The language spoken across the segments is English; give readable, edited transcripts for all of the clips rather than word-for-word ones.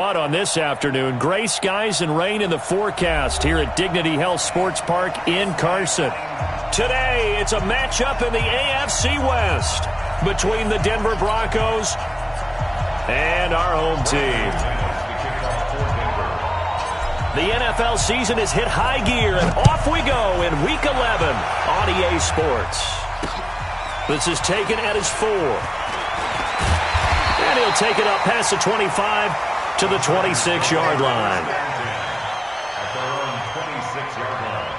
On this afternoon, gray skies and rain in the forecast here at Dignity Health Sports Park in Carson. Today, it's a matchup in the AFC West between the Denver Broncos and our home team. The NFL season has hit high gear, and off we go in Week 11 on EA Sports. This is taken at his 4. And he'll take it up past the 25 to the 26-yard line. At their own 26-yard line.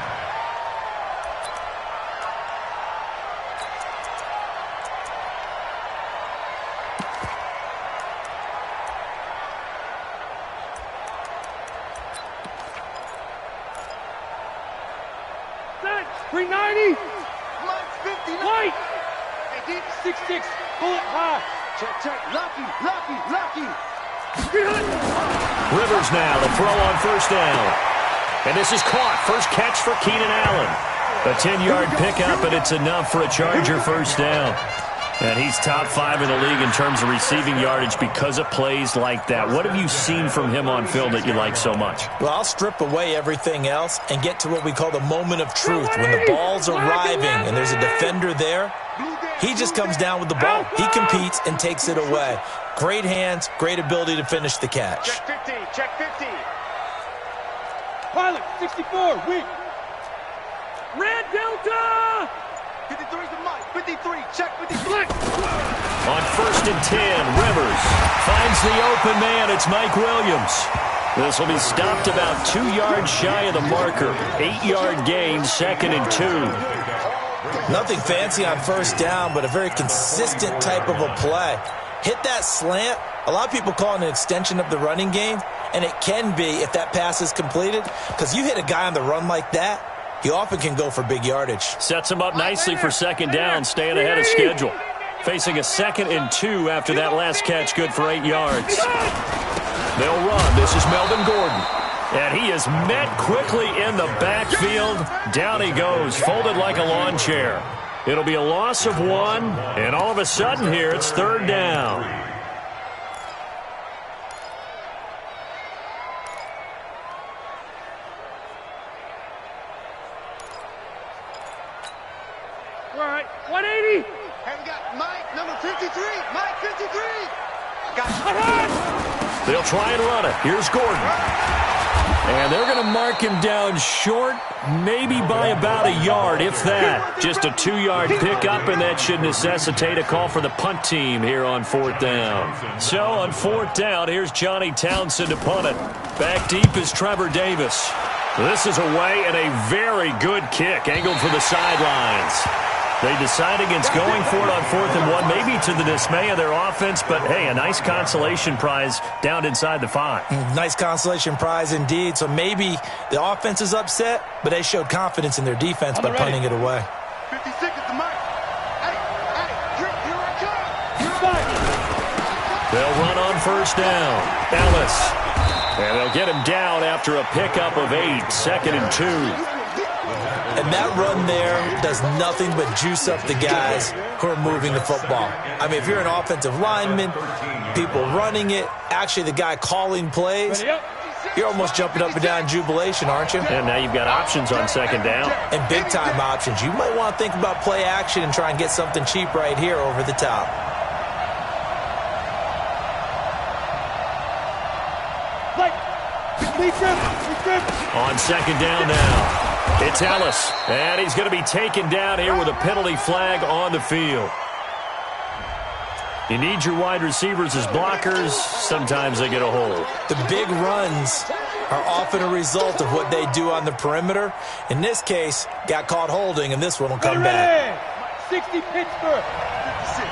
Set, 390. Line 50. White. Deep 6-6. Bullet high. Check. Lucky. Rivers now to throw on first down. And this is caught. First catch for Keenan Allen. A 10-yard pickup, and it's enough for a Charger first down. And he's top 5 in the league in terms of receiving yardage because of plays like that. What have you seen from him on film that you like so much? Well, I'll strip away everything else and get to what we call the moment of truth. When the ball's arriving and there's a defender there, he just comes down with the ball. He competes and takes it away. Great hands, great ability to finish the catch. Check 50. Pilot, 64, weak. Red Delta! 53's the mic, 53, check 53. On first and 10, Rivers finds the open man. It's Mike Williams. This will be stopped about 2 yards shy of the marker. 8-yard gain, 2nd and 2. Nothing fancy on first down, but a very consistent type of a play. Hit that slant. A lot of people call it an extension of the running game, and it can be if that pass is completed, because you hit a guy on the run like that, he often can go for big yardage. Sets him up nicely for second down, staying ahead of schedule. Facing a 2nd and 2 after that last catch, good for 8 yards. They'll run. This is Melvin Gordon. And he is met quickly in the backfield. Down he goes, folded like a lawn chair. It'll be a loss of 1, and all of a sudden here, it's 3rd down. All right, 180. And we got Mike, number 53. Mike, 53. Got They'll try and run it. Here's Gordon. And they're going to mark him down short, maybe by about a yard, if that. Just a 2-yard pickup, and that should necessitate a call for the punt team here on 4th down. So on 4th down, here's Johnny Townsend to punt it. Back deep is Trevor Davis. This is away, and a very good kick, angled for the sidelines. They decide against going for it on 4th and 1, maybe to the dismay of their offense, but hey, a nice consolation prize down inside the 5. Nice consolation prize indeed. So maybe the offense is upset, but they showed confidence in their defense by punting it away. 56 is the mic. Hey, here I come. They'll run on first down. Ellis. And they'll get him down after a pickup of 8, 2nd and 2. And that run there does nothing but juice up the guys who are moving the football. I mean, if you're an offensive lineman, people running it, actually the guy calling plays, you're almost jumping up and down in jubilation, aren't you? And now you've got options on 2nd down. And big-time options. You might want to think about play action and try and get something cheap right here over the top. On 2nd down now. It's Ellis, and he's going to be taken down here with a penalty flag on the field. You need your wide receivers as blockers. Sometimes they get a hold. The big runs are often a result of what they do on the perimeter. In this case, got caught holding, and this one will come back. 60 Pittsburgh. 56.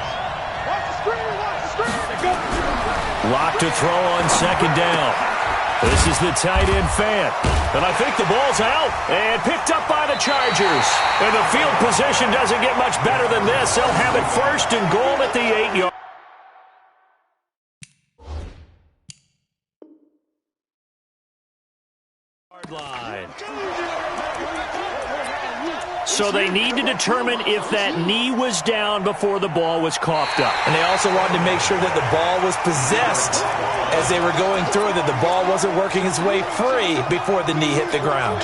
Watch the screen. Locked to throw on 2nd down. This is the tight end fan. And I think the ball's out and picked up by the Chargers. And the field position doesn't get much better than this. They'll have it 1st and goal at the 8-yard line. So they need to determine if that knee was down before the ball was coughed up. And they also wanted to make sure that the ball was possessed as they were going through it, that the ball wasn't working its way free before the knee hit the ground.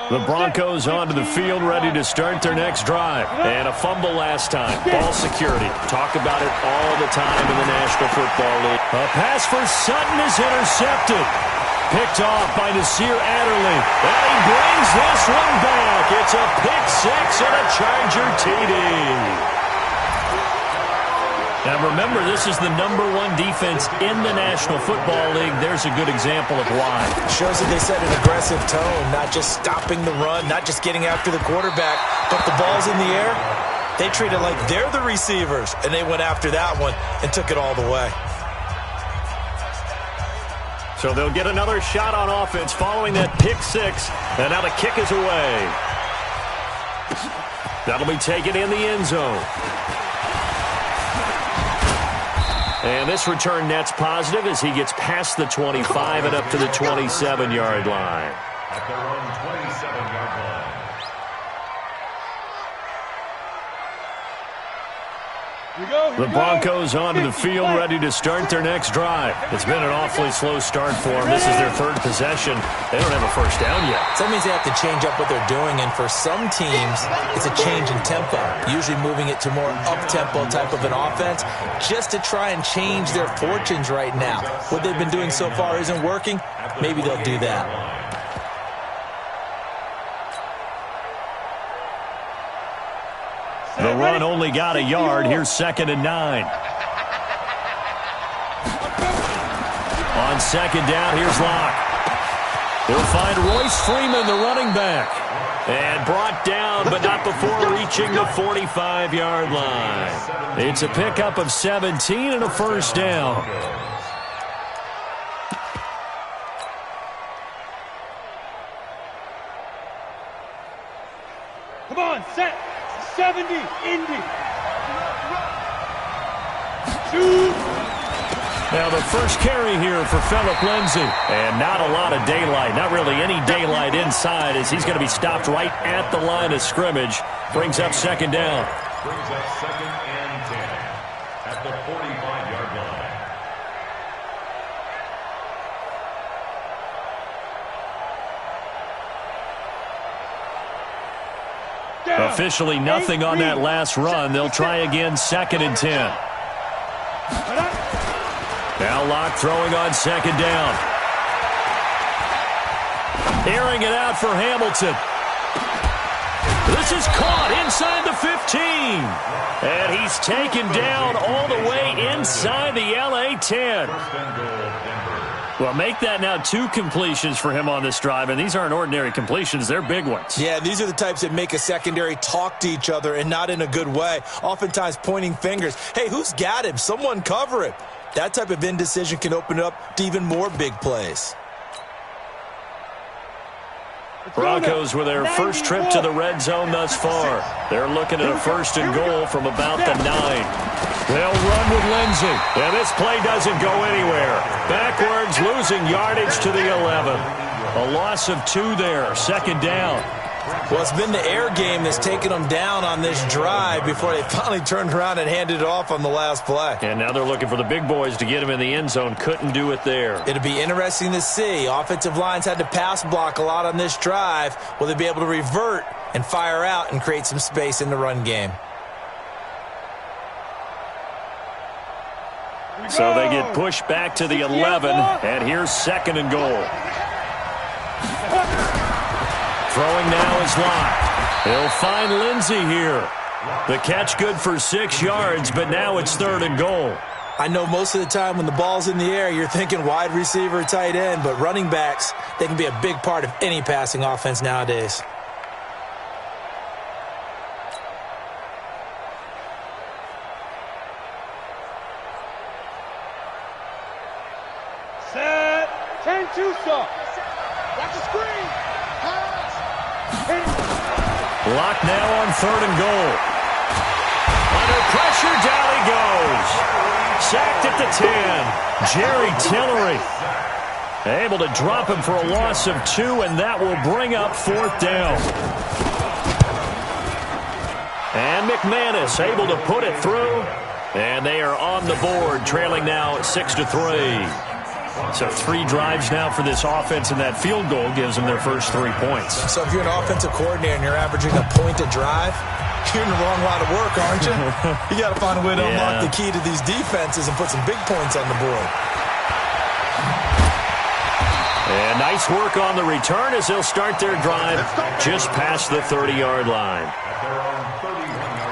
The Broncos onto the field, ready to start their next drive. And a fumble last time. Ball security. Talk about it all the time in the National Football League. A pass for Sutton is intercepted. Picked off by Nasir Adderley. And he brings this one back. It's a pick six and a Charger TD. Now remember, this is the #1 defense in the National Football League. There's a good example of why. Shows that they set an aggressive tone, not just stopping the run, not just getting after the quarterback, but the ball's in the air. They treat it like they're the receivers, and they went after that one and took it all the way. So they'll get another shot on offense following that pick six, and now the kick is away. That'll be taken in the end zone. And this return net's positive as he gets past the 25 and up to the 27-yard line. At their own 27-yard line. The Broncos onto the field, ready to start their next drive. It's been an awfully slow start for them. This is their third possession. They don't have a first down yet. So that means they have to change up what they're doing, and for some teams, it's a change in tempo, usually moving it to more up-tempo type of an offense, just to try and change their fortunes right now. What they've been doing so far isn't working. Maybe they'll do that. The run only got a yard. Here's 2nd and 9. On 2nd down, here's Locke. They'll find Royce Freeman, the running back. And brought down, but not before reaching the 45-yard line. It's a pickup of 17 and a first down. Come on, set. 70, Indy. Shoot. Now the first carry here for Phillip Lindsay. And not a lot of daylight, not really any daylight inside as he's going to be stopped right at the line of scrimmage. Brings up 2nd down. Brings up 2nd and 10 at the 45-yard line. Officially nothing on that last run. They'll try again, 2nd and 10. Now Locke throwing on 2nd down. Airing it out for Hamilton. This is caught inside the 15. And he's taken down all the way inside the LA 10. Well, make that now 2 completions for him on this drive, and these aren't ordinary completions. They're big ones. Yeah, these are the types that make a secondary talk to each other and not in a good way, oftentimes pointing fingers. Hey, who's got him? Someone cover it. That type of indecision can open up to even more big plays. Broncos with their first trip to the red zone thus far. They're looking at a 1st and goal from about the 9. They'll run with Lindsay. And this play doesn't go anywhere. Backwards, losing yardage to the 11. A loss of 2 there. 2nd down. Well, it's been the air game that's taken them down on this drive before they finally turned around and handed it off on the last play. And now they're looking for the big boys to get him in the end zone. Couldn't do it there. It'll be interesting to see. Offensive lines had to pass block a lot on this drive. Will they be able to revert and fire out and create some space in the run game? So they get pushed back to the 11, and here's 2nd and goal. Throwing now is Locke. He'll find Lindsay here. The catch good for 6 yards, but now it's 3rd and goal. I know most of the time when the ball's in the air, you're thinking wide receiver, tight end, but running backs, they can be a big part of any passing offense nowadays. Set. 10-2 stop. Watch the screen. Pass. Locke now on 3rd and goal. On under pressure, down he goes. Sacked at the 10. Jerry Tillery able to drop him for a loss of 2, and that will bring up 4th down. And McManus able to put it through, and they are on the board, trailing now 6-3. So 3 drives now for this offense, and that field goal gives them their first 3 points. So if you're an offensive coordinator and you're averaging a point a drive, you're in the wrong line of work, aren't you? You got to find a way to unlock the key to these defenses and put some big points on the board. And nice work on the return as they'll start their drive just past the 30-yard line. At their own 31-yard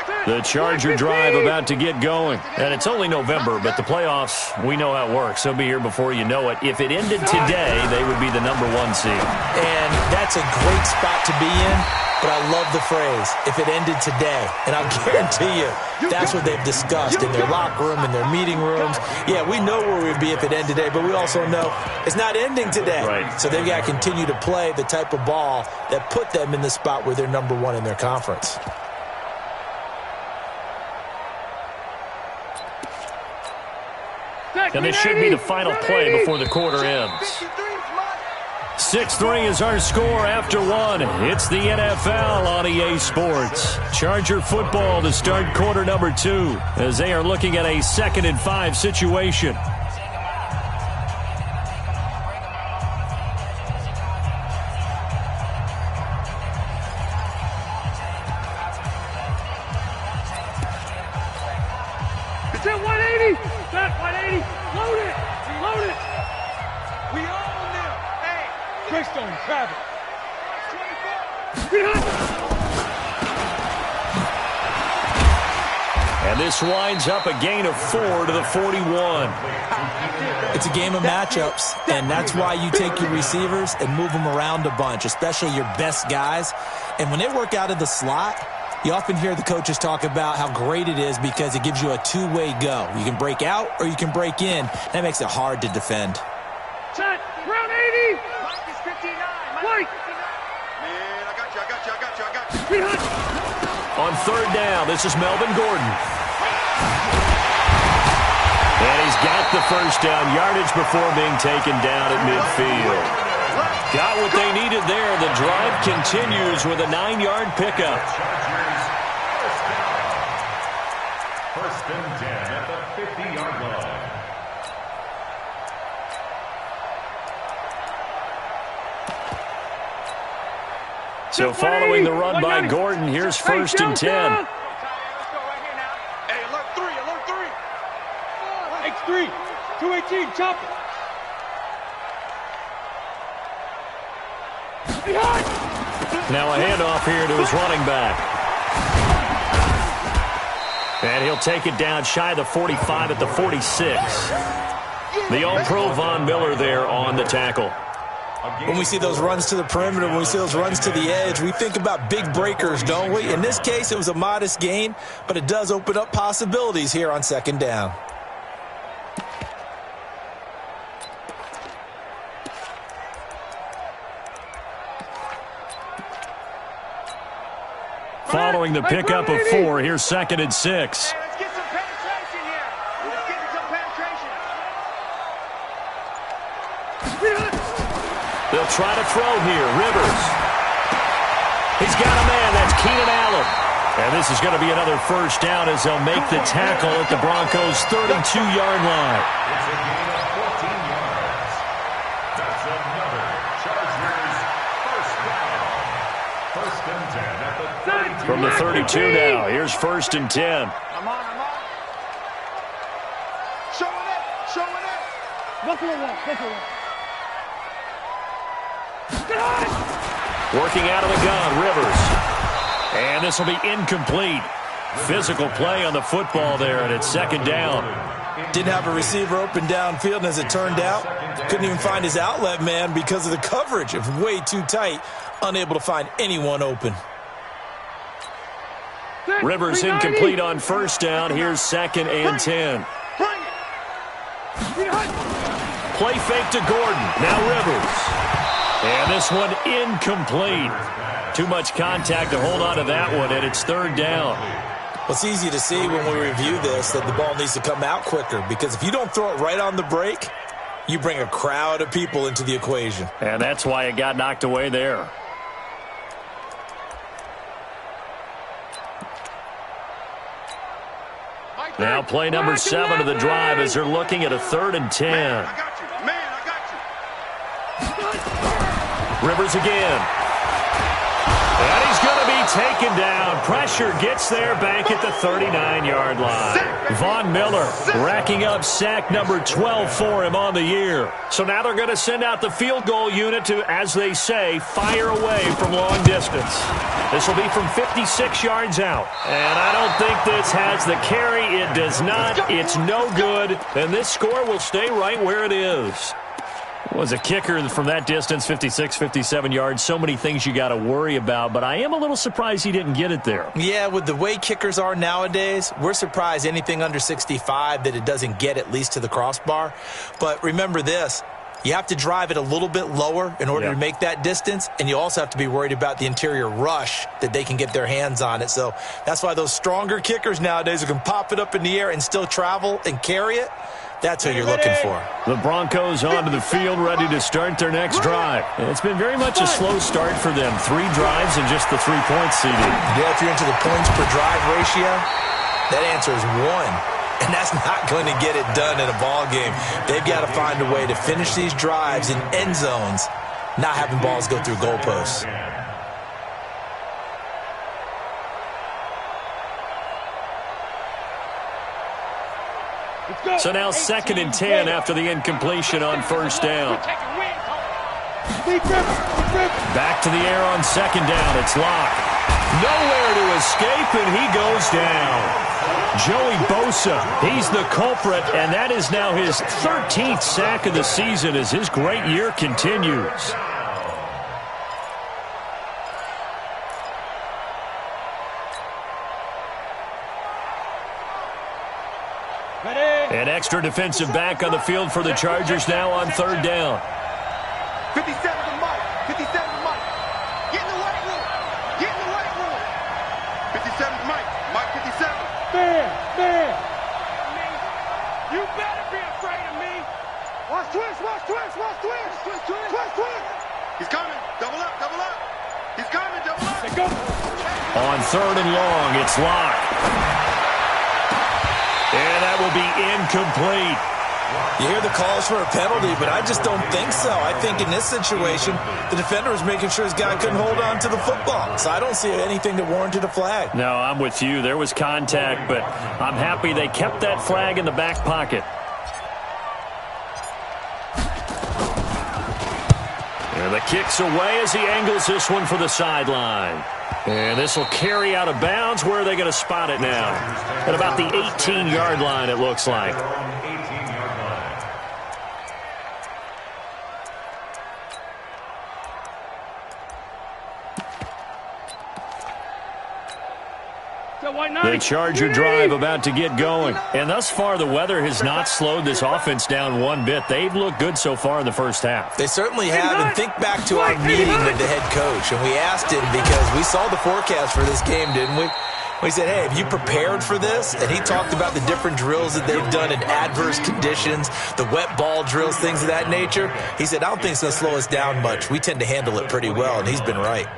line. The Charger drive about to get going. And it's only November, but the playoffs, we know how it works. They'll be here before you know it. If it ended today, they would be the #1 seed. And that's a great spot to be in. But I love the phrase, if it ended today. And I'll guarantee you, that's what they've discussed in their locker room, in their meeting rooms. Yeah, we know where we'd be if it ended today, but we also know it's not ending today. Right. So they've got to continue to play the type of ball that put them in the spot where they're #1 in their conference. And this should be the final play before the quarter ends. 6-3 is our score after 1. It's the NFL on EA Sports. Charger football to start quarter number 2 as they are looking at a 2nd and 5 situation. It's at 180. Back 180. Load it. Reload it. We own them. Hey. Greystone, grab it. 24. And this winds up a gain of 4 to the 41. It's a game of matchups, and that's why you take your receivers and move them around a bunch, especially your best guys. And when they work out of the slot, you often hear the coaches talk about how great it is because it gives you a two-way go. You can break out or you can break in. That makes it hard to defend. Set. Round 80. Mike is 59. Mike. Man, I got you. On 3rd down, this is Melvin Gordon. And he's got the first down yardage before being taken down at midfield. Got what they needed there. The drive continues with a 9-yard pickup. First and 10 at the 50-yard line. So following the run by Gordon, here's 1st and 10. Hey, alert 3. X3. 218. Chop it. Now a handoff here to his running back. And he'll take it down shy of the 45 at the 46. The All-Pro Von Miller there on the tackle. When we see those runs to the perimeter, when we see those runs to the edge, we think about big breakers, don't we? In this case, it was a modest gain, but it does open up possibilities here on 2nd down. Following the pickup of 4, here's 2nd and 6. Hey, let's get some penetration here. Let's get some penetration. They'll try to throw here. Rivers. He's got a man. That's Keenan Allen. And this is going to be another first down as they'll make the tackle at the Broncos' 32-yard line. It's a gain of 14 yards. That's another Chargers first down. First and 10 at the 32. From the 32 now, here's 1st and 10. I'm on. Showing it. Buffalo one. Working out of the gun, Rivers. And this will be incomplete. Physical play on the football there, and it's 2nd down. Didn't have a receiver open downfield, and as it turned out, couldn't even find his outlet man because of the coverage. It was way too tight, unable to find anyone open. Rivers incomplete on 1st down. Here's 2nd and 10. Play fake to Gordon. Now Rivers. And this one incomplete. Too much contact to hold on to that one, and it's third down. Well, it's easy to see when we review this that the ball needs to come out quicker, because if you don't throw it right on the break, you bring a crowd of people into the equation. And that's why it got knocked away there. Now play number 7 of the drive as they're looking at a 3rd and 10. Man, I got you. Rivers again. And he's going to be taken down. Pressure gets there back at the 39-yard line. Von Miller racking up sack number 12 for him on the year. So now they're going to send out the field goal unit to, as they say, fire away from long distance. This will be from 56 yards out. And I don't think this has the carry. It does not. It's no good. And this score will stay right where it is. Was a kicker from that distance, 56, 57 yards. So many things you got to worry about, but I am a little surprised he didn't get it there. Yeah, with the way kickers are nowadays, we're surprised anything under 65 that it doesn't get at least to the crossbar. But remember this, you have to drive it a little bit lower in order to make that distance, and you also have to be worried about the interior rush that they can get their hands on it. So that's why those stronger kickers nowadays who can pop it up in the air and still travel and carry it, that's what you're looking for. The Broncos onto the field, ready to start their next drive. It's been very much a slow start for them. 3 drives and just the 3 points seeded. Yeah, if you're into the points per drive ratio, that answer is 1. And that's not going to get it done in a ball game. They've got to find a way to finish these drives in end zones, not having balls go through goalposts. So now 2nd and 10 after the incompletion on 1st down. Back to the air on 2nd down. It's Locke. Nowhere to escape, and he goes down. Joey Bosa, he's the culprit, and that is now his 13th sack of the season as his great year continues. An extra defensive back on the field for the Chargers now on 3rd down. 57 to Mike. 57 to Mike. Get in the white room. Get in the white room. 57 to Mike. Mike 57. Man. You better be afraid of me. Watch twist. He's coming. Double up. He's coming. Double up. On 3rd and long, it's Locke. And that will be incomplete. You hear the calls for a penalty, but I just don't think so. I think in this situation, the defender was making sure his guy couldn't hold on to the football. So I don't see anything that warranted a flag. No, I'm with you. There was contact, but I'm happy they kept that flag in the back pocket. And the kick's away as he angles this one for the sideline. And this will carry out of bounds. Where are they going to spot it now? At about the 18-yard line, it looks like. The Charger drive about to get going. And thus far, the weather has not slowed this offense down one bit. They've looked good so far in the first half. They certainly have. And think back to our meeting with the head coach. And we asked him, because we saw the forecast for this game, didn't we? We said, hey, have you prepared for this? And he talked about the different drills that they've done in adverse conditions, the wet ball drills, things of that nature. He said, I don't think it's going to slow us down much. We tend to handle it pretty well, and he's been right.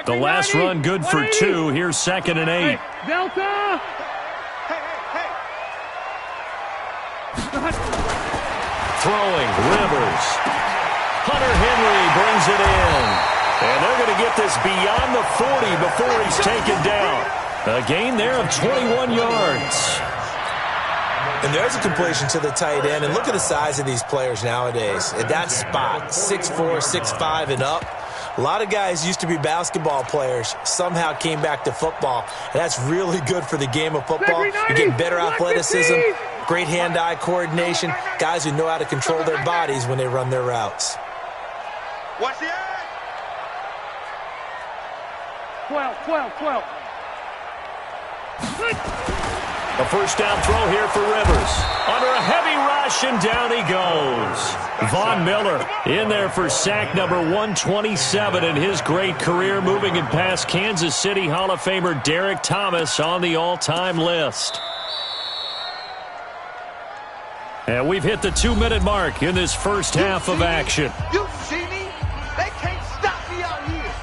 The last run good for 2. Here's 2nd and 8. Delta! Throwing, Rivers. Hunter Henry brings it in. And they're going to get this beyond the 40 before he's taken down. A gain there of 21 yards. And there's a completion to the tight end. And look at the size of these players nowadays. At that spot, 6'4", 6'5", and up. A lot of guys used to be basketball players, somehow came back to football. And that's really good for the game of football. You get better athleticism, great hand-eye coordination, guys who know how to control their bodies when they run their routes. Watch the eye. 12. A first down throw here for Rivers. Under a heavy rush, and down he goes. Von Miller in there for sack number 127 in his great career, moving it past Kansas City Hall of Famer Derek Thomas on the all-time list. And we've hit the 2-minute mark in this first half of action. You see me? They can't stop me out here.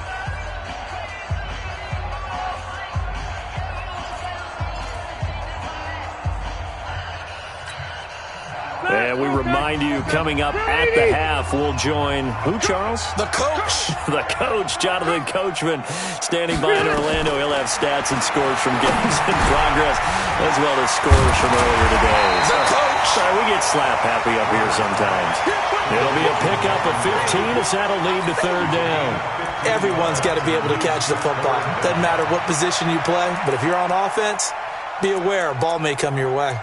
And we remind you, coming up at the half, we'll join who, Charles? The coach. The coach, Jonathan Coachman, standing by in Orlando. He'll have stats and scores from games in progress, as well as scores from earlier today. The coach. Sorry, we get slap happy up here sometimes. It'll be a pickup of 15 as that'll lead to third down. Everyone's got to be able to catch the football. Doesn't matter what position you play, but if you're on offense, be aware a ball may come your way.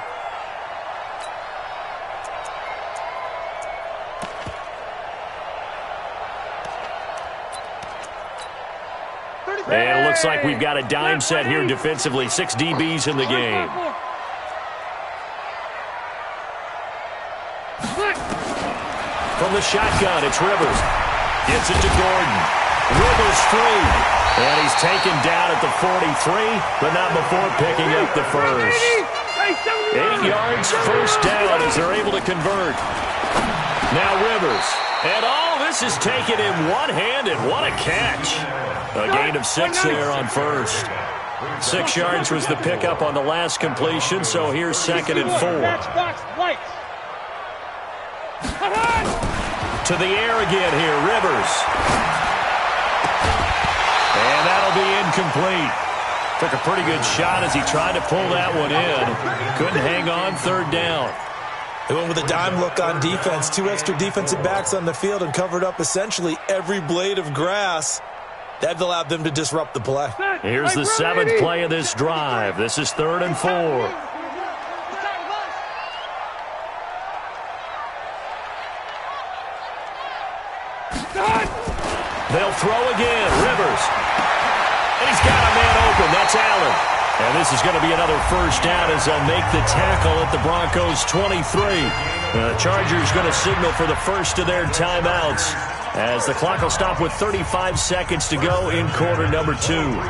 And it looks like we've got a dime set here defensively. 6 DBs in the game. From the shotgun, it's Rivers. Gets it to Gordon. Rivers free. And he's taken down at the 43, but not before picking up the first. 8 yards, first down as they're able to convert. Now Rivers. And all this is taken in one-handed. What a catch. A gain of 6 there on first. 6 yards was the pickup on the last completion, so here's 2nd and 4. To the air again here, Rivers. And that'll be incomplete. Took a pretty good shot as he tried to pull that one in. Couldn't hang on, third down. They went with a dime look on defense. 2 extra defensive backs on the field and covered up essentially every blade of grass. That allowed them to disrupt the play. Here's the 7th play of this drive. This is 3rd and 4. They'll throw again. Rivers. And he's got a man open. That's Allen. And this is going to be another first down as they'll make the tackle at the Broncos' 23. The Chargers going to signal for the first of their timeouts, as the clock will stop with 35 seconds to go in quarter number 2.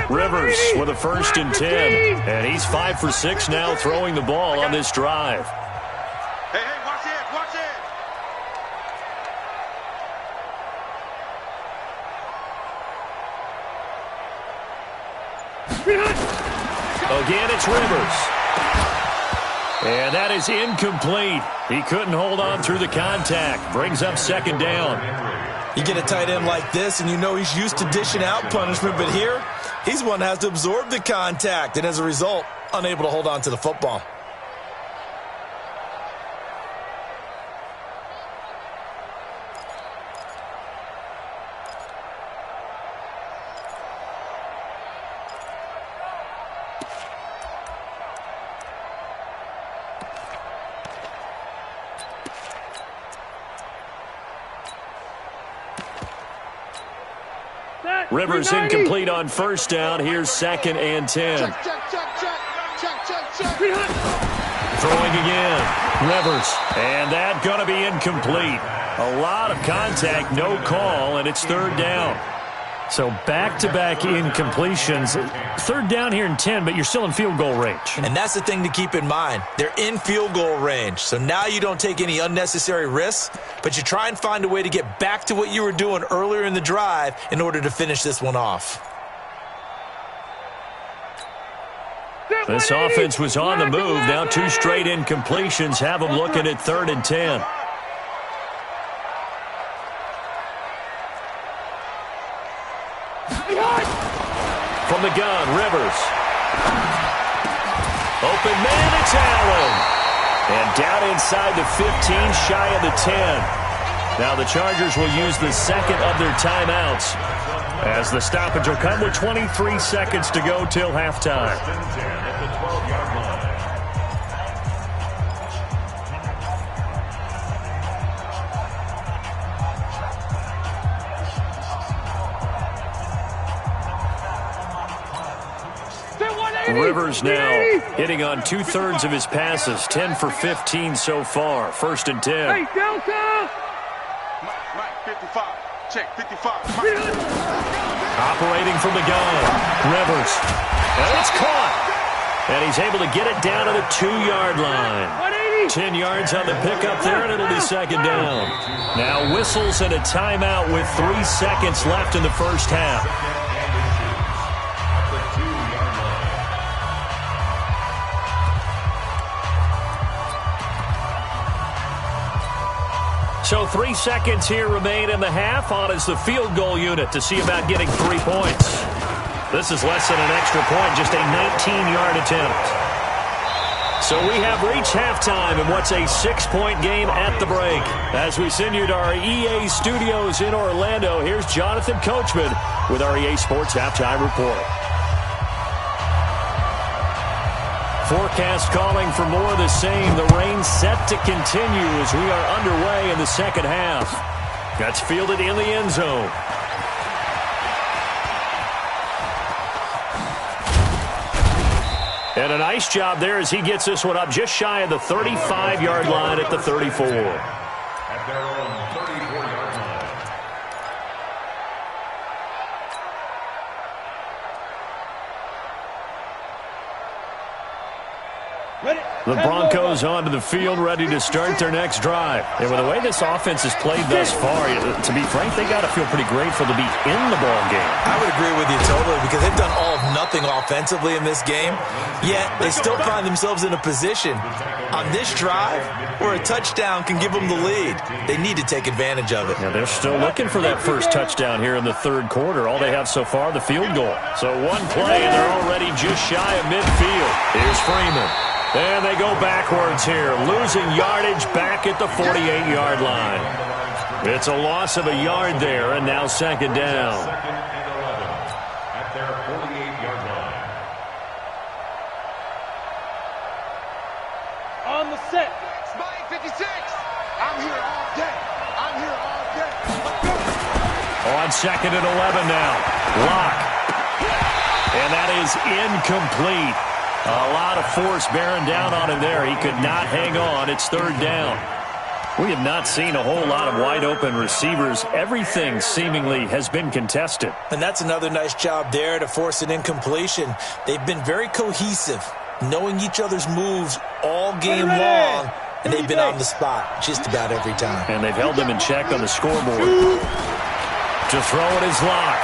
Rivers with a 1st and 10. And he's 5 for 6 now throwing the ball on this drive. Hey, watch it, watch it. Again, it's Rivers. And that is incomplete. He couldn't hold on through the contact. Brings up 2nd down. You get a tight end like this, and you know he's used to dishing out punishment, but here, he's one that has to absorb the contact, and as a result, unable to hold on to the football. Rivers incomplete on first down. Here's 2nd and 10. Throwing again. Rivers. And that going to be incomplete. A lot of contact, no call, and it's 3rd down. So back-to-back incompletions. 3rd down here in 10, but you're still in field goal range. And that's the thing to keep in mind. They're in field goal range. So now you don't take any unnecessary risks, but you try and find a way to get back to what you were doing earlier in the drive in order to finish this one off. This offense was on the move. Now 2 straight incompletions have them looking at 3rd and 10. From the gun, Rivers. Open man, it's Allen. And down inside the 15, shy of the 10. Now the Chargers will use the second of their timeouts, as the stoppage will come with 23 seconds to go till halftime. Rivers now hitting on 2/3 of his passes, 10 for 15 so far. 1st and 10. Hey, Delta! Mike, 55. Check, 55. Operating from the gun, Rivers. And it's caught. And he's able to get it down to the 2-yard line. 10 yards on the pickup there, and it'll be 2nd down. Now whistles and a timeout with 3 seconds left in the first half. So 3 seconds here remain in the half. On is the field goal unit to see about getting 3 points. This is less than an extra point, just a 19-yard attempt. So we have reached halftime in what's a 6-point game at the break. As we send you to our EA studios in Orlando, here's Jonathan Coachman with our EA Sports Halftime Report. Forecast calling for more of the same. The rain set to continue as we are underway in the second half. That's fielded in the end zone. And a nice job there as he gets this one up just shy of the 35-yard line at the 34. At their own 34-yard line. The Broncos onto the field, ready to start their next drive. And with the way this offense has played thus far, to be frank, they got to feel pretty grateful to be in the ball game. I would agree with you totally, because they've done all of nothing offensively in this game, yet they still find themselves in a position on this drive where a touchdown can give them the lead. They need to take advantage of it. Yeah, they're still looking for that first touchdown here in the 3rd quarter. All they have so far, the field goal. So one play, and they're already just shy of midfield. Here's Freeman. And they go backwards here, losing yardage back at the 48-yard line. It's a loss of a yard there, and now 2nd down. 2nd and 11 at their 48-yard line. On the set. Spike 56. I'm here all day. I'm here all day. Let's go. On 2nd and 11 now. Lock. And that is incomplete. A lot of force bearing down on him there. He could not hang on. It's 3rd down. We have not seen a whole lot of wide-open receivers. Everything seemingly has been contested. And that's another nice job there to force an incompletion. They've been very cohesive, knowing each other's moves all game long, and they've been on the spot just about every time. And they've held them in check on the scoreboard. To throw it is Lock.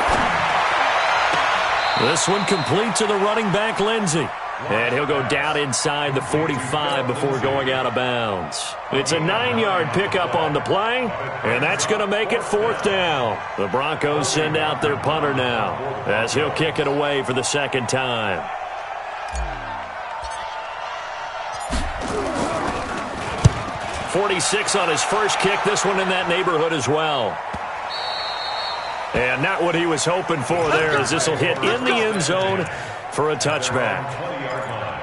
This one complete to the running back, Lindsey. And he'll go down inside the 45 before going out of bounds. It's a 9-yard pickup on the play, and that's going to make it 4th down. The Broncos send out their punter now, as he'll kick it away for the 2nd time. .46 on his first kick. This one in that neighborhood as well. And not what he was hoping for there, as this will hit in the end zone for a touchback. 20-yard line.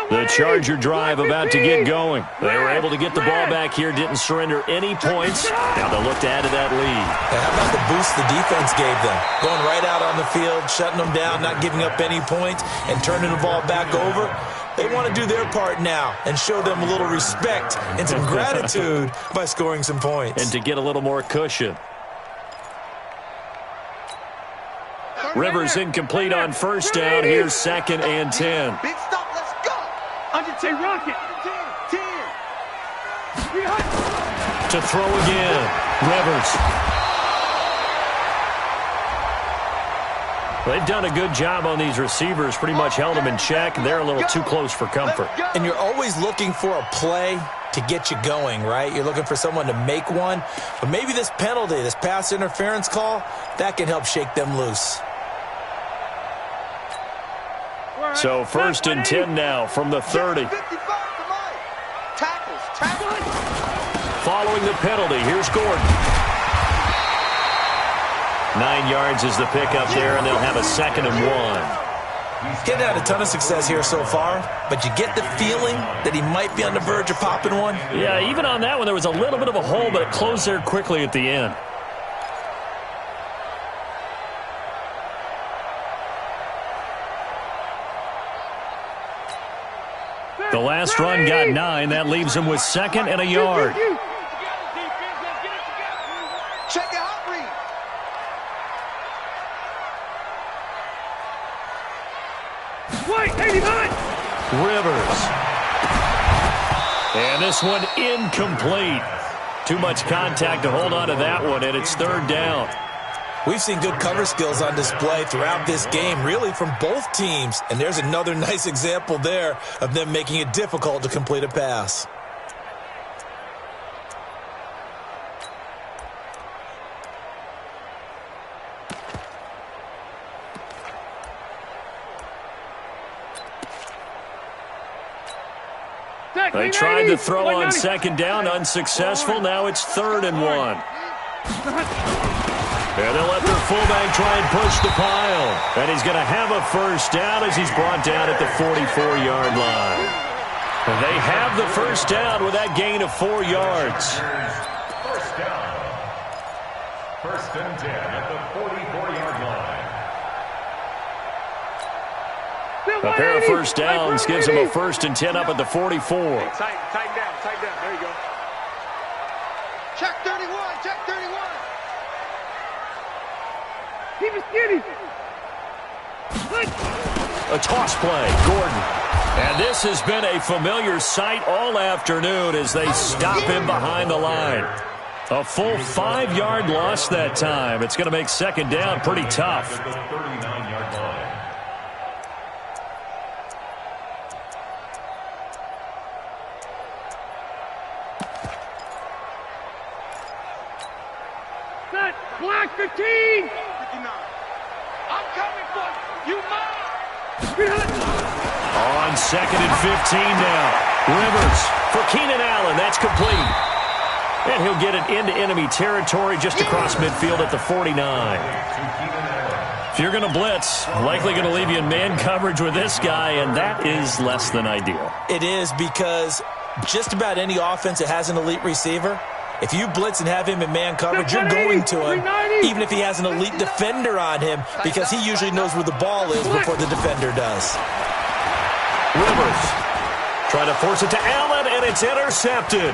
The Charger drive about to get going. They were able to get the ball back here, didn't surrender any points. Now they'll look to add to that lead. Now, how about the boost the defense gave them? Going right out on the field, shutting them down, not giving up any points, and turning the ball back over. They want to do their part now and show them a little respect and some gratitude by scoring some points. And to get a little more cushion. Rivers incomplete on 1st down. Here's 2nd and 10. Big stop. Let's go. Undertake rocket. 10. To throw again. Rivers. They've done a good job on these receivers, pretty much held them in check, and they're a little too close for comfort. And you're always looking for a play to get you going, right? You're looking for someone to make one. But maybe this penalty, this pass interference call, that can help shake them loose. So 1st and 10 now from the 30. Following the penalty, here's Gordon. 9 yards is the pickup there, and they'll have a 2nd and 1. He's getting had a ton of success here so far, but you get the feeling that he might be on the verge of popping one. Yeah, even on that one, there was a little bit of a hole, but it closed there quickly at the end. The last run got 9. That leaves him with 2nd and a yard. Check it out, Reed. Wait, 89. Rivers. And this one incomplete. Too much contact to hold on to that one, and it's 3rd down. We've seen good cover skills on display throughout this game, really from both teams. And there's another nice example there of them making it difficult to complete a pass. They tried to throw on 2nd down, unsuccessful. Now it's 3rd and 1. And they'll let their fullback try and push the pile. And he's going to have a 1st down as he's brought down at the 44-yard line. And they have the 1st down with that gain of 4 yards. 1st down. 1st and 10 at the 44-yard line. A pair of 1st downs gives him a 1st and 10 up at the 44. Tighten down, tighten down. There you go. Check 31, check 31. Keep it skinny. A toss play, Gordon. And this has been a familiar sight all afternoon as they stop him behind the line. A full 5-yard loss that time. It's going to make 2nd down pretty tough. At the 39-yard line. Set. Black 15. 59. I'm coming for you. You mine. On 2nd and 15 now. Rivers for Keenan Allen. That's complete. And he'll get it into enemy territory just across midfield at the 49. If you're going to blitz, likely going to leave you in man coverage with this guy, and that is less than ideal. It is because just about any offense that has an elite receiver, if you blitz and have him in man coverage, you're going to him, even if he has an elite defender on him, because he usually knows where the ball is before the defender does. Rivers trying to force it to Allen, and it's intercepted.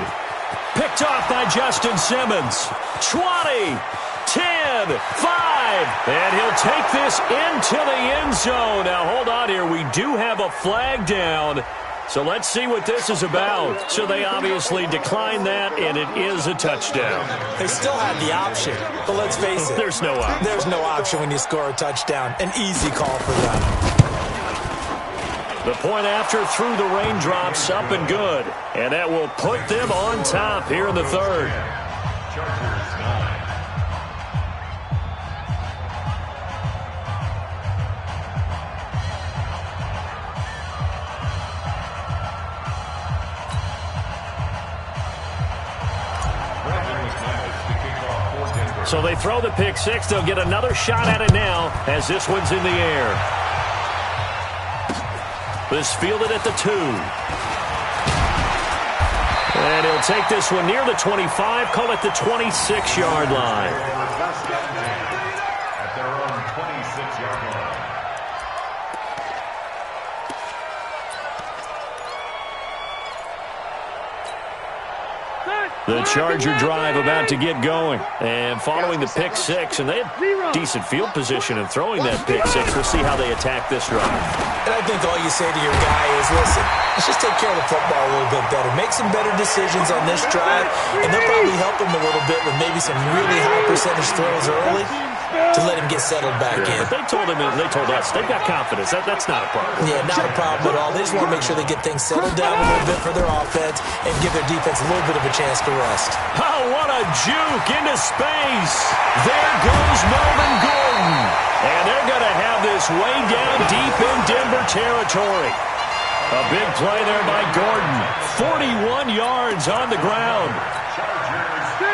Picked off by Justin Simmons. 20, 10, 5, and he'll take this into the end zone. Now, hold on here. We do have a flag down. So let's see what this is about. So they obviously declined that, and it is a touchdown. They still had the option, but let's face it. There's no option. There's no option when you score a touchdown. An easy call for them. The point after through the raindrops, up and good. And that will put them on top here in the 3rd. Chargers 9. So they throw the pick 6. They'll get another shot at it now as this one's in the air. This fielded at the 2. And he'll take this one near the 25, call it the 26-yard line. At their own 26-yard line. The Charger drive about to get going. And following the pick 6, and they had decent field position in throwing that pick 6. We'll see how they attack this drive. And I think all you say to your guy is, listen, let's just take care of the football a little bit better. Make some better decisions on this drive, and they'll probably help him a little bit with maybe some really high percentage throws early. to let him get settled back in. But they told us, they've got confidence. That's not a problem. Yeah, not a problem at all. They just want to make sure they get things settled down a little bit for their offense and give their defense a little bit of a chance to rest. Oh, what a juke into space. There goes Melvin Gordon. And they're going to have this way down deep in Denver territory. A big play there by Gordon. 41 yards on the ground.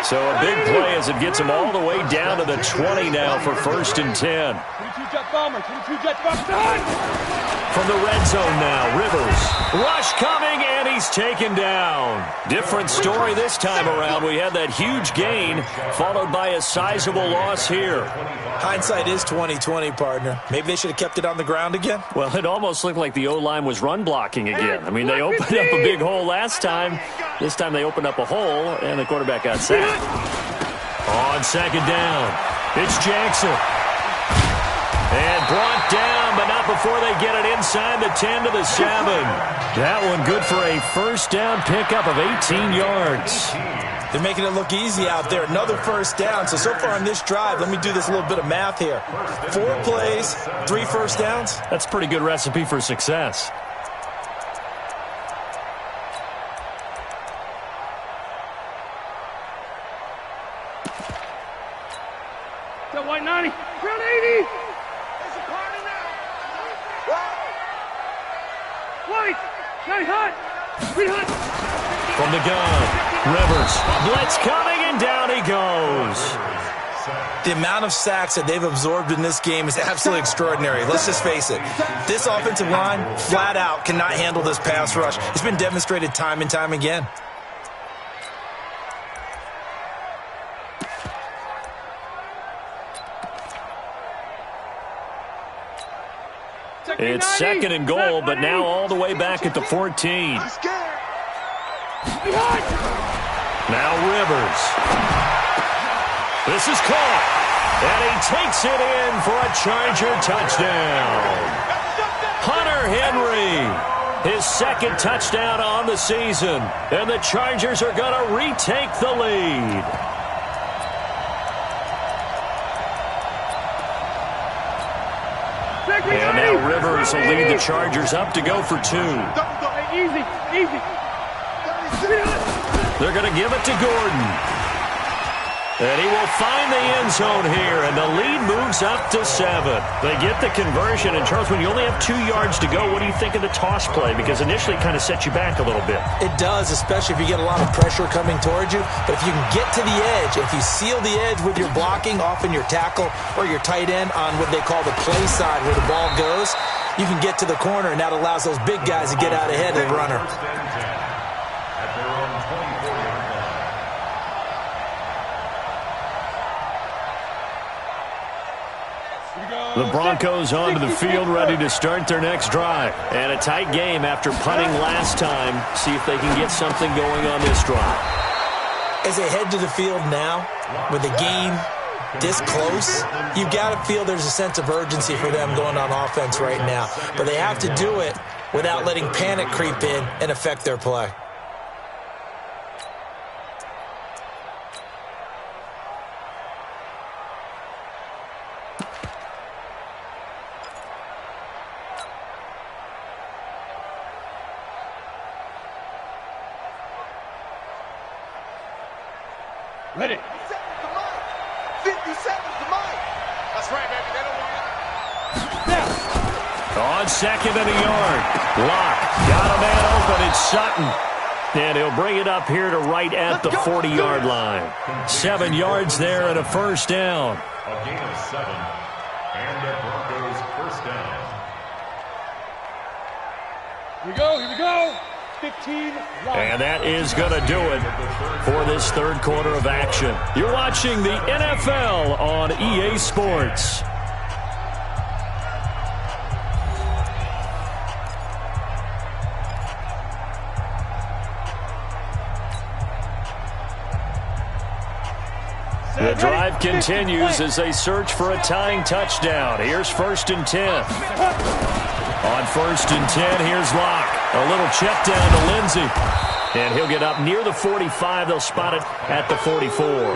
So a big play as it gets him all the way down to the 20 now for 1st and 10. 22 jet bomber, 22 jet bomber. From the red zone now, Rivers. Rush coming, and he's taken down. Different story this time around. We had that huge gain, followed by a sizable loss here. Hindsight is 20/20, partner. Maybe they should have kept it on the ground again. Well, it almost looked like the O-line was run blocking again. I mean, they opened up a big hole last time. This time they opened up a hole, and the quarterback got sacked. On 2nd down, it's Jackson. And brought down, but not before they get it inside the 10 to the 7. That one good for a 1st down pickup of 18 yards. They're making it look easy out there. Another 1st down. So far on this drive, let me do this little bit of math here. 4 plays, 3 1st downs. That's a pretty good recipe for success. That white 90. Round 80. White. Nice hot. Green hot. From the gun, Rivers. Blitz coming, and down he goes. The amount of sacks that they've absorbed in this game is absolutely extraordinary. Let's just face it. This offensive line, flat out, cannot handle this pass rush. It's been demonstrated time and time again. It's 2nd and goal, but now all the way back at the 14. Now Rivers. This is caught. And he takes it in for a Charger touchdown. Hunter Henry, his 2nd touchdown on the season. And the Chargers are going to retake the lead. And now Rivers will lead the Chargers up to go for 2. Easy, easy. They're going to give it to Gordon. And he will find the end zone here, and the lead moves up to 7. They get the conversion, and Charles, when you only have 2 yards to go, what do you think of the toss play? Because initially it kind of sets you back a little bit. It does, especially if you get a lot of pressure coming towards you. But if you can get to the edge, if you seal the edge with your blocking, often your tackle or your tight end on what they call the play side where the ball goes, you can get to the corner, and that allows those big guys to get out ahead of the runner. The Broncos onto the field, ready to start their next drive. And a tight game after punting last time. See if they can get something going on this drive. As they head to the field now, with the game this close, you've got to feel there's a sense of urgency for them going on offense right now. But they have to do it without letting panic creep in and affect their play. Ready. 57 to Mike. That's right, baby. They don't want it. On 2nd and a yard. Lock. Got a man open. It's Sutton. And he'll bring it up here to right at the 40-yard line. 7 yards there and a 1st down. A gain of 7. And the Broncos 1st down. Here we go. Here we go. 15. And that is going to do it for this 3rd quarter of action. You're watching the NFL on EA Sports. The drive continues as they search for a tying touchdown. Here's 1st and 10. On 1st and 10, here's Locke. A little check down to Lindsey. And he'll get up near the 45. They'll spot it at the 44.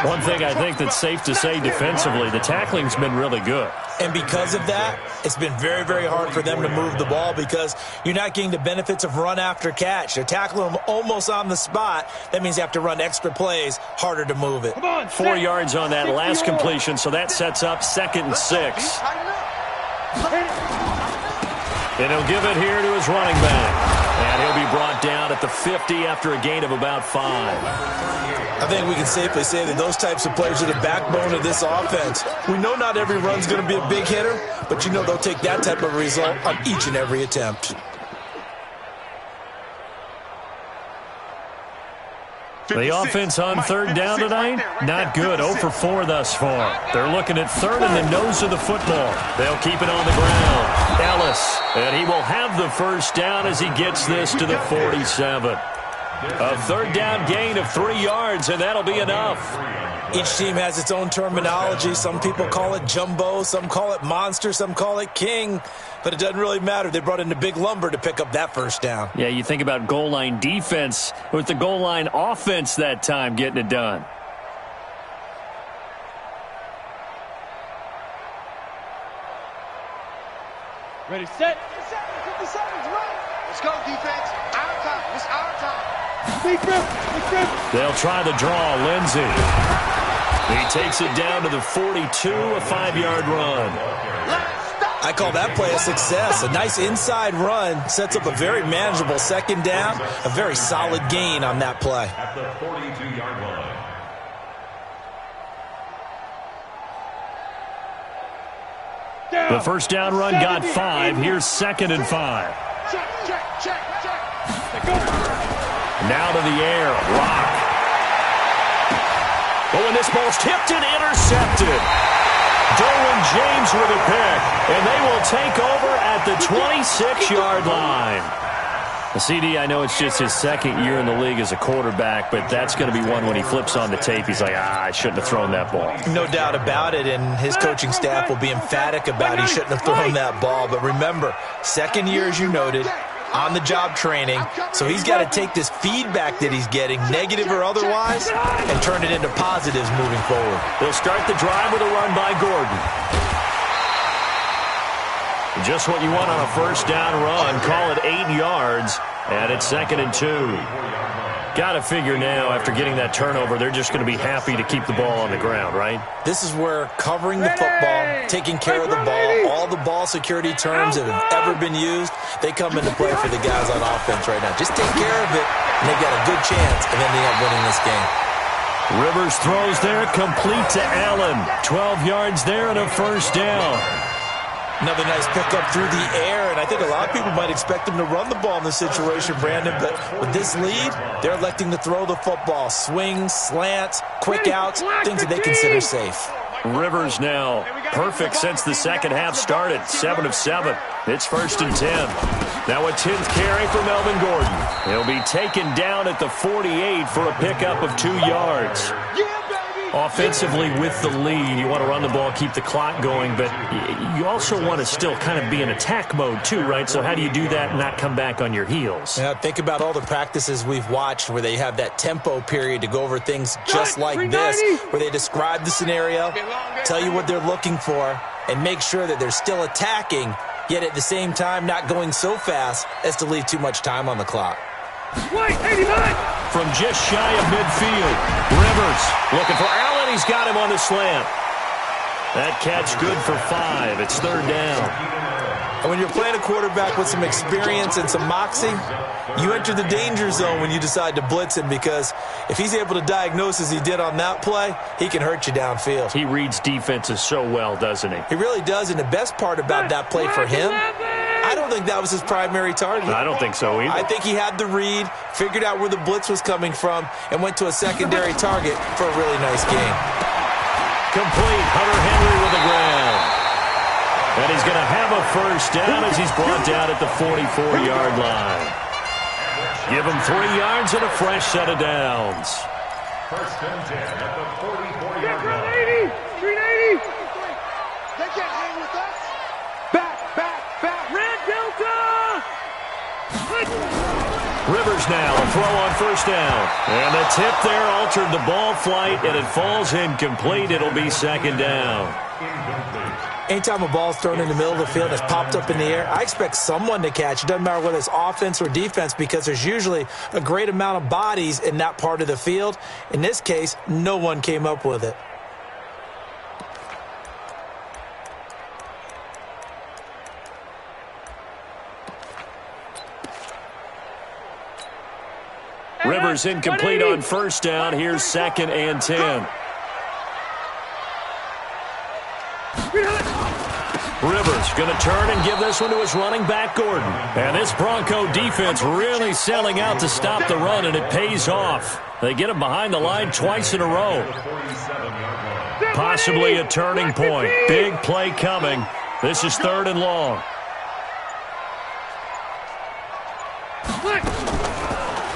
One thing I think that's safe to say defensively, the tackling's been really good. And because of that, it's been very, very hard for them to move the ball because you're not getting the benefits of run after catch. They're tackling them almost on the spot. That means you have to run extra plays, harder to move it. 4 yards on that last completion, so that sets up 2nd and 6. And he'll give it here to his running back. And he'll be brought down at the 50 after a gain of about 5. I think we can safely say that those types of players are the backbone of this offense. We know not every run's going to be a big hitter, but you know they'll take that type of result on each and every attempt. The offense on 3rd down tonight, not good. 0 for 4 thus far. They're looking at 3rd and the nose of the football. They'll keep it on the ground. Ellis, and he will have the 1st down as he gets this to the 47. A 3rd down gain of 3 yards, and that'll be enough. Each team has its own terminology. Some people call it jumbo, some call it monster, some call it king. But it doesn't really matter. They brought in the big lumber to pick up that 1st down. Yeah, you think about goal line defense with the goal line offense that time getting it done. Ready, set. 57's right. Let's go, defense. Our time. It's our time. Big grip. They'll try the draw. Lindsey. He takes it down to the 42, a 5-yard run. I call that play a success. A nice inside run sets up a very manageable 2nd down. A very solid gain on that play. At the 42-yard line. The 1st down run got 5. Here's 2nd and 5. Check. Now to the air. Rock. Oh, and this ball's tipped and intercepted. Derwin James with a pick, and they will take over at the 26-yard line. The CD, I know it's just his 2nd year in the league as a quarterback, but that's going to be one when he flips on the tape. He's like, I shouldn't have thrown that ball. No doubt about it, and his coaching staff will be emphatic about he shouldn't have thrown that ball. But remember, 2nd year, as you noted, on-the-job training, so he's got to take this feedback that he's getting, negative or otherwise, and turn it into positives moving forward. They'll start the drive with a run by Gordon. Just what you want on a 1st down run. Call it 8 yards, and it's 2nd and 2. Got to figure now, after getting that turnover, they're just going to be happy to keep the ball on the ground, right? This is where covering the football, taking care of the ball, all the ball security terms that have ever been used, they come into play for the guys on offense right now. Just take care of it, and they've got a good chance of ending up winning this game. Rivers throws there, complete to Allen. 12 yards there and a 1st down. Another nice pickup through the air, and I think a lot of people might expect him to run the ball in this situation, Brandon, but with this lead, they're electing to throw the football. Swings, slants, quick outs, things that they consider safe. Rivers now perfect since the 2nd half started. 7 of 7. It's 1st and 10. Now a 10th carry for Melvin Gordon. He'll be taken down at the 48 for a pickup of 2 yards. Offensively with the lead, you want to run the ball, keep the clock going, but you also want to still kind of be in attack mode too, right? So how do you do that and not come back on your heels? Yeah, think about all the practices we've watched where they have that tempo period to go over things just like this, where they describe the scenario, tell you what they're looking for, and make sure that they're still attacking, yet at the same time not going so fast as to leave too much time on the clock. White, 89. From just shy of midfield, Rivers looking for Allen. He's got him on the slant. That catch good for 5. It's 3rd down. And when you're playing a quarterback with some experience and some moxie, you enter the danger zone when you decide to blitz him, because if he's able to diagnose as he did on that play, he can hurt you downfield. He reads defenses so well, doesn't he? He really does, and the best part about that play for him, I don't think that was his primary target. I don't think so either. I think he had the read, figured out where the blitz was coming from, and went to a secondary target for a really nice game. Complete. Hunter Henry with the ground. And he's going to have a 1st down as he's brought down at the 44-yard line. Give him 3 yards and a fresh set of downs. 1st and 10 at the 44-yard line. 380. They can't hang with us. Back. Red Delta. Rivers now, a throw on first down. And the tip there altered the ball flight, and it falls incomplete. It'll be second down. Anytime a ball's thrown in the middle of the field and it's popped up in the air, I expect someone to catch. It doesn't matter whether it's offense or defense, because there's usually a great amount of bodies in that part of the field. In this case, no one came up with it. Rivers incomplete on first down. Here's 2nd and 10. Rivers going to turn and give this one to his running back, Gordon. And this Bronco defense really selling out to stop the run, and it pays off. They get him behind the line twice in a row. Possibly a turning point. Big play coming. This is 3rd and long.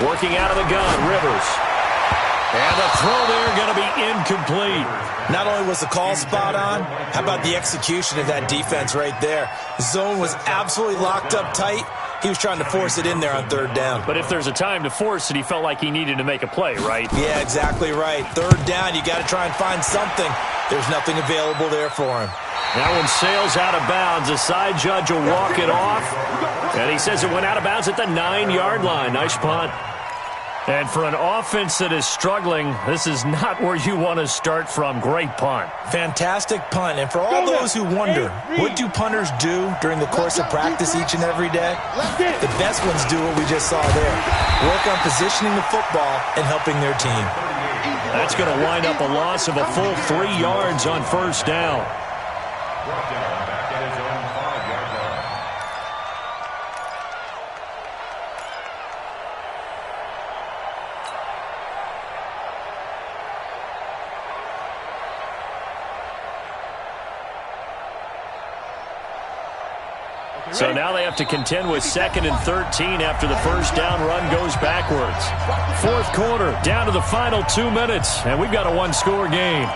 Working out of the gun, Rivers. And the throw there going to be incomplete. Not only was the call spot on, how about the execution of that defense right there? The zone was absolutely locked up tight. He was trying to force it in there on 3rd down. But if there's a time to force it, he felt like he needed to make a play, right? Yeah, exactly right. 3rd down, you got to try and find something. There's nothing available there for him. That one sails out of bounds. The side judge will walk it off. And he says it went out of bounds at the 9-yard line. Nice punt. And for an offense that is struggling, this is not where you want to start from. Great punt. Fantastic punt. And for all those who wonder, what do punters do during the course of practice each and every day? The best ones do what we just saw there. Work on positioning the football and helping their team. That's going to wind up a loss of a full 3 yards on first down. Brought down back at his own 5-yard line. So now they have to contend with 2nd and 13 after the first down run goes backwards. 4th quarter, down to the final 2 minutes, and we've got a 1-score game.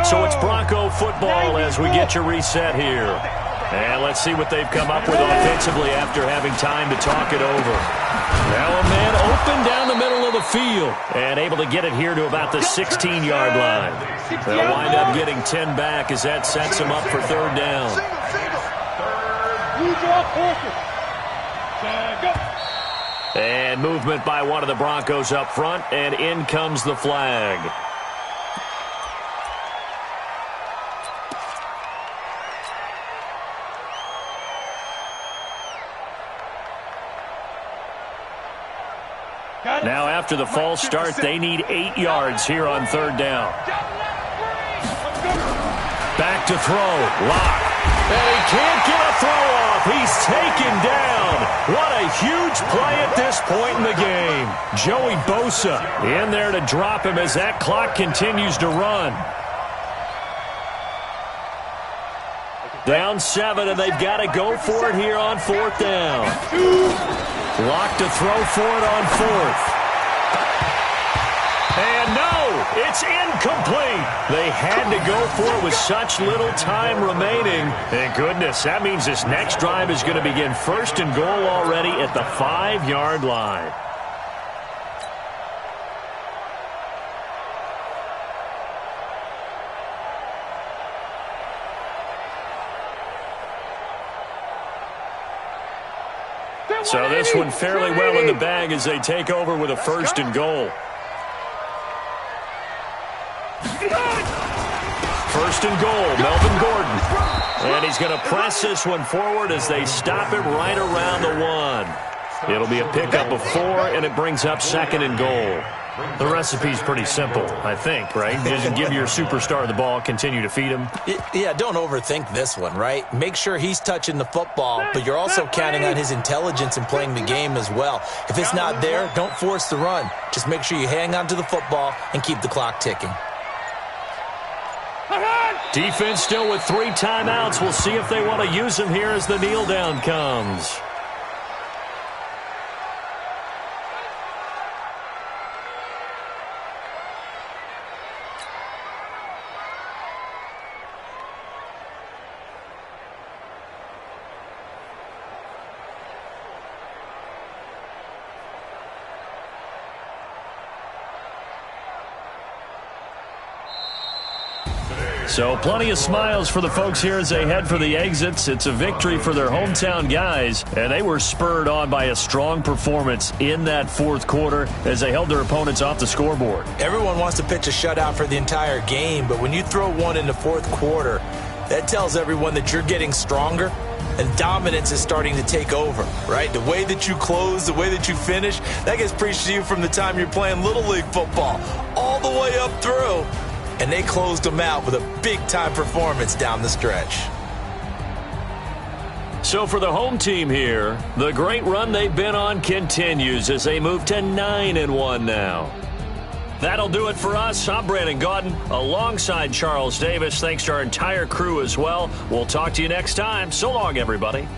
So it's Bronco football as we get you reset here. And let's see what they've come up with offensively after having time to talk it over. Now a man open down the middle of the field and able to get it here to about the 16-yard line. They'll wind up getting 10 back as that sets them up for 3rd down. And movement by one of the Broncos up front, and in comes the flag. Now after the false start, they need 8 yards here on 3rd down. Back to throw. Lock. And he can't get a throw off. He's taken down. What a huge play at this point in the game. Joey Bosa in there to drop him as that clock continues to run. Down 7, and they've got to go for it here on 4th down. Lock to throw for it on 4th. And no, it's incomplete. They had to go for it with such little time remaining. Thank goodness, that means this next drive is going to begin 1st and goal already at the 5-yard line. So this one fairly well in the bag as they take over with a 1st and goal. 1st and goal, Melvin Gordon. And he's going to press this one forward as they stop it right around the 1. It'll be a pickup of 4, and it brings up 2nd and goal. The recipe's pretty simple, I think, right? Just give your superstar the ball, continue to feed him. Yeah, don't overthink this one, right? Make sure he's touching the football, but you're also counting on his intelligence in playing the game as well. If it's not there, don't force the run. Just make sure you hang on to the football and keep the clock ticking. Defense still with 3 timeouts. We'll see if they want to use them here as the kneel down comes. So plenty of smiles for the folks here as they head for the exits. It's a victory for their hometown guys, and they were spurred on by a strong performance in that fourth quarter as they held their opponents off the scoreboard. Everyone wants to pitch a shutout for the entire game, but when you throw one in the fourth quarter, that tells everyone that you're getting stronger and dominance is starting to take over, right? The way that you close, the way that you finish, that gets preached to you from the time you're playing Little League football all the way up through. And they closed them out with a big-time performance down the stretch. So for the home team here, the great run they've been on continues as they move to 9-1 now. That'll do it for us. I'm Brandon Gaudin alongside Charles Davis. Thanks to our entire crew as well. We'll talk to you next time. So long, everybody.